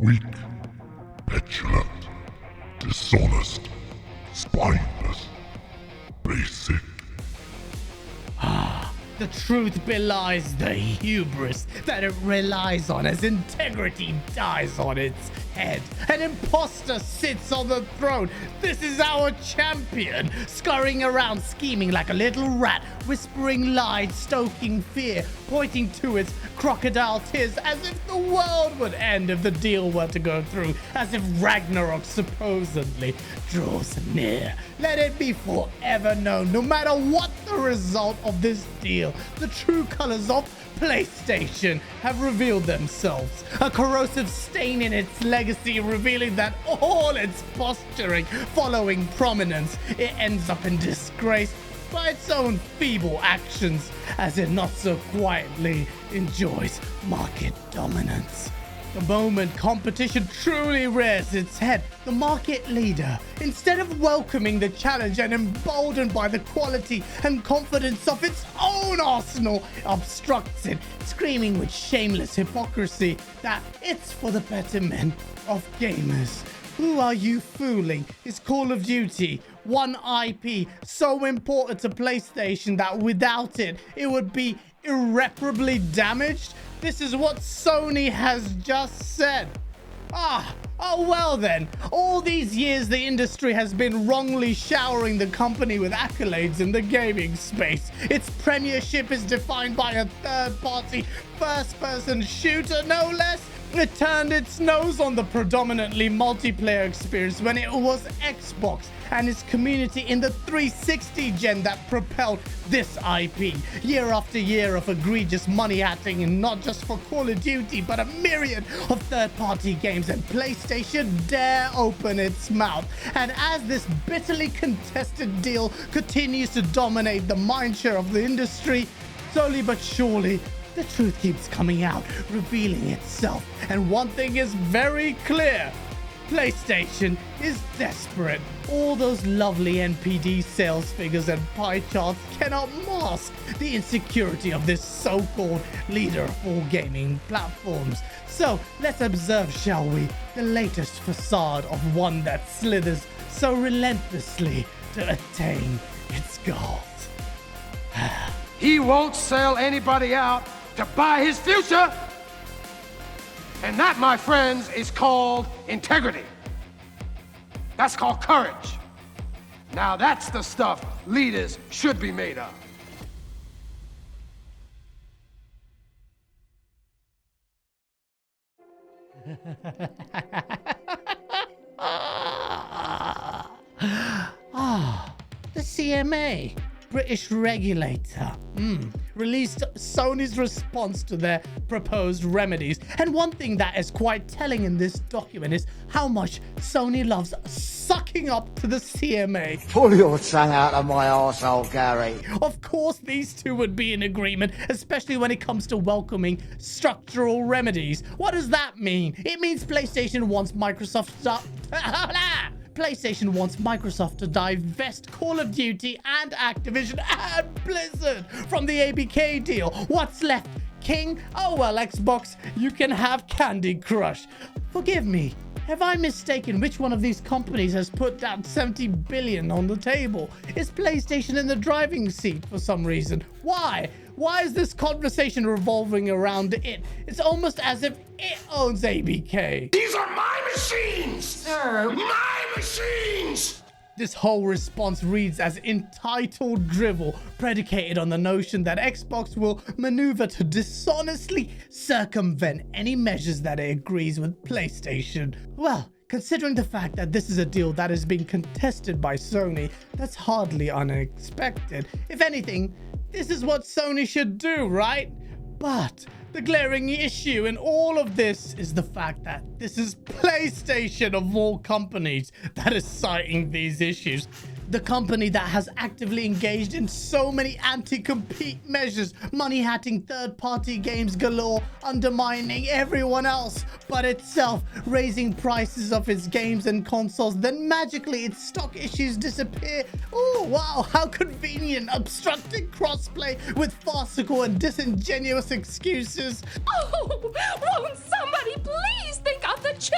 Weak, petulant, dishonest, spineless, basic. The truth belies the hubris that it relies on as integrity dies on its head. An imposter sits on the throne. This is our champion, scurrying around scheming like a little rat, whispering lies, stoking fear, pointing to its crocodile tears as if the world would end if the deal were to go through, as if Ragnarok supposedly draws near. Let it be forever known, no matter what the result of this deal, the true colors of PlayStation have revealed themselves. A corrosive stain in its legacy, revealing that all its posturing following prominence, it ends up in disgrace by its own feeble actions, as it not so quietly enjoys market dominance. The moment competition truly rears its head, the market leader, instead of welcoming the challenge and emboldened by the quality and confidence of its own arsenal, obstructs it, screaming with shameless hypocrisy that it's for the betterment of gamers. Who are you fooling? Is Call of Duty one IP so important to PlayStation that without it, it would be irreparably damaged? This is what Sony has just said. Oh well then. All these years, the industry has been wrongly showering the company with accolades in the gaming space. Its premiership is defined by a third-party first-person shooter, no less. It turned its nose on the predominantly multiplayer experience when it was Xbox and its community in the 360 gen that propelled this IP. Year after year of egregious money hatting, and not just for Call of Duty, but a myriad of third-party games, and PlayStation dare open its mouth. And as this bitterly contested deal continues to dominate the mindshare of the industry, slowly but surely, the truth keeps coming out, revealing itself. And one thing is very clear. PlayStation is desperate. All those lovely NPD sales figures and pie charts cannot mask the insecurity of this so-called leader of all gaming platforms. So let's observe, shall we, the latest facade of one that slithers so relentlessly to attain its goals. He won't sell anybody out to buy his future. And that, my friends, is called integrity. That's called courage. Now that's the stuff leaders should be made of. The CMA, British regulator, released Sony's response to their proposed remedies. And one thing that is quite telling in this document is how much Sony loves sucking up to the CMA. Pull your tongue out of my arsehole, Gary. Of course, these two would be in agreement, especially when it comes to welcoming structural remedies. What does that mean? It means PlayStation wants Microsoft to divest Call of Duty and Activision and Blizzard from the ABK deal. What's left? King? Oh well, Xbox, you can have Candy Crush. Forgive me, have I mistaken which one of these companies has put down 70 billion on the table? Is PlayStation in the driving seat for some reason? Why? Why is this conversation revolving around it? It's almost as if it owns ABK. These are my machines! Sir. My machines! This whole response reads as entitled drivel, predicated on the notion that Xbox will maneuver to dishonestly circumvent any measures that it agrees with PlayStation. Well, considering the fact that this is a deal that is being contested by Sony, that's hardly unexpected. If anything, this is what Sony should do, right? But the glaring issue in all of this is the fact that this is PlayStation of all companies that is citing these issues. The company that has actively engaged in so many anti-compete measures, money-hatting third-party games galore, undermining everyone else but itself, raising prices of its games and consoles, then magically its stock issues disappear. Oh wow, how convenient, obstructing crossplay with farcical and disingenuous excuses. Oh, won't somebody please think of the children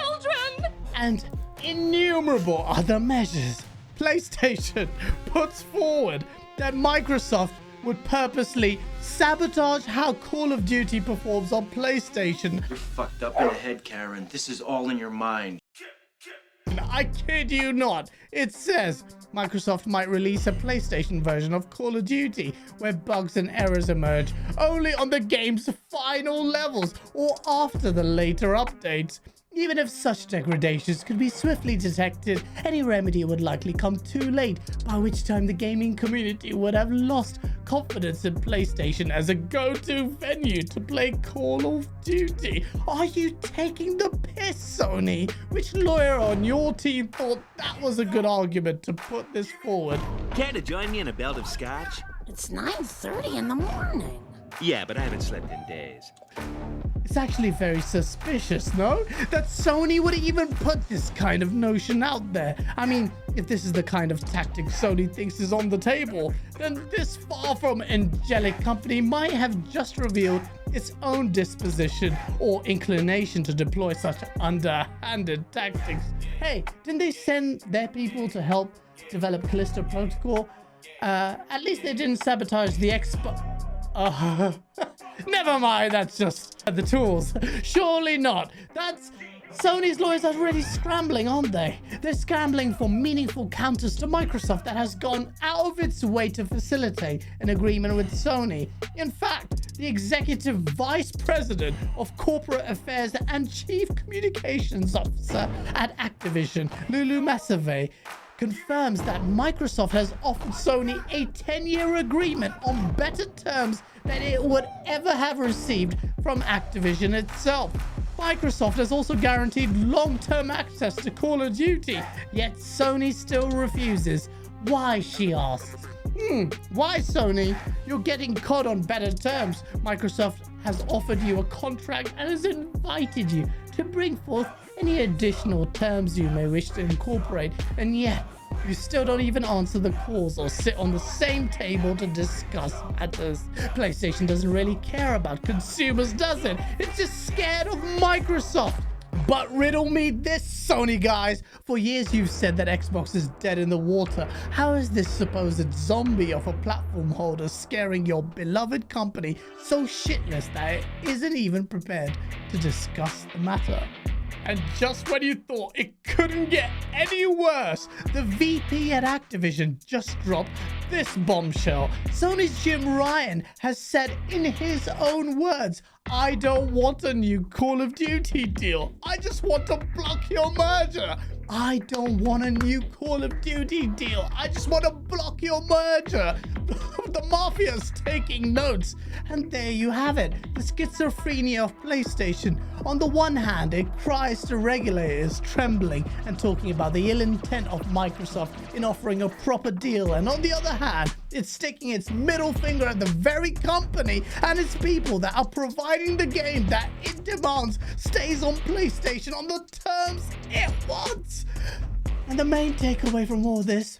and innumerable other measures, PlayStation puts forward that Microsoft would purposely sabotage how Call of Duty performs on PlayStation. You're fucked up in the head, Karen. This is all in your mind. I kid you not. It says Microsoft might release a PlayStation version of Call of Duty where bugs and errors emerge only on the game's final levels or after the later updates. Even if such degradations could be swiftly detected, any remedy would likely come too late, by which time the gaming community would have lost confidence in PlayStation as a go-to venue to play Call of Duty. Are you taking the piss, Sony? Which lawyer on your team thought that was a good argument to put this forward? Care to join me in a belt of scotch? It's 9:30 in the morning. Yeah, but I haven't slept in days. It's actually very suspicious, no? That Sony would even put this kind of notion out there. I mean, if this is the kind of tactic Sony thinks is on the table, then this far from angelic company might have just revealed its own disposition or inclination to deploy such underhanded tactics. Hey, didn't they send their people to help develop Callisto Protocol? At least they didn't sabotage the Xbox. Never mind, that's just the tools. Surely not. That's Sony's lawyers are really scrambling, aren't they? They're scrambling for meaningful counters to Microsoft that has gone out of its way to facilitate an agreement with Sony. In fact, the executive vice president of corporate affairs and chief communications officer at Activision, Lulu Massave, confirms that Microsoft has offered Sony a 10-year agreement on better terms than it would ever have received from Activision itself. Microsoft has also guaranteed long-term access to Call of Duty, yet Sony still refuses. Why, she asks. Why, Sony? You're getting caught on better terms. Microsoft has offered you a contract and has invited you to bring forth any additional terms you may wish to incorporate, and yet you still don't even answer the calls or sit on the same table to discuss matters. PlayStation doesn't really care about consumers, does it? It's just scared of Microsoft. But riddle me this, Sony guys. For years you've said that Xbox is dead in the water. How is this supposed zombie of a platform holder scaring your beloved company so shitless that it isn't even prepared to discuss the matter? And just when you thought it couldn't get any worse, the VP at Activision just dropped this bombshell. Sony's Jim Ryan has said in his own words, "I don't want a new Call of Duty deal. I just want to block your merger. I don't want a new Call of Duty deal. I just want to block your merger." The mafia's taking notes. And there you have it. The schizophrenia of PlayStation. On the one hand, it cries to regulators, trembling and talking about the ill intent of Microsoft in offering a proper deal. And on the other hand, it's sticking its middle finger at the very company and its people that are providing the game that it demands stays on PlayStation on the terms it wants. And the main takeaway from all this,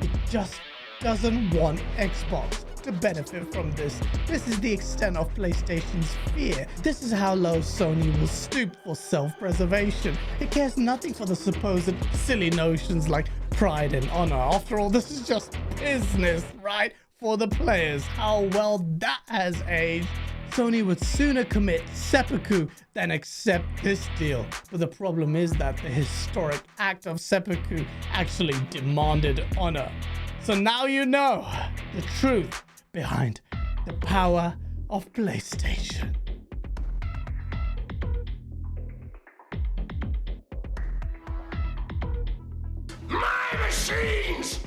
it just doesn't want Xbox to benefit from this. This is the extent of PlayStation's fear. This is how low Sony will stoop for self-preservation. It cares nothing for the supposed silly notions like pride and honor. After all, this is just business, right? For the players. How well that has aged. Sony would sooner commit seppuku than accept this deal. But the problem is that the historic act of seppuku actually demanded honor. So now you know the truth behind the power of PlayStation. My machines!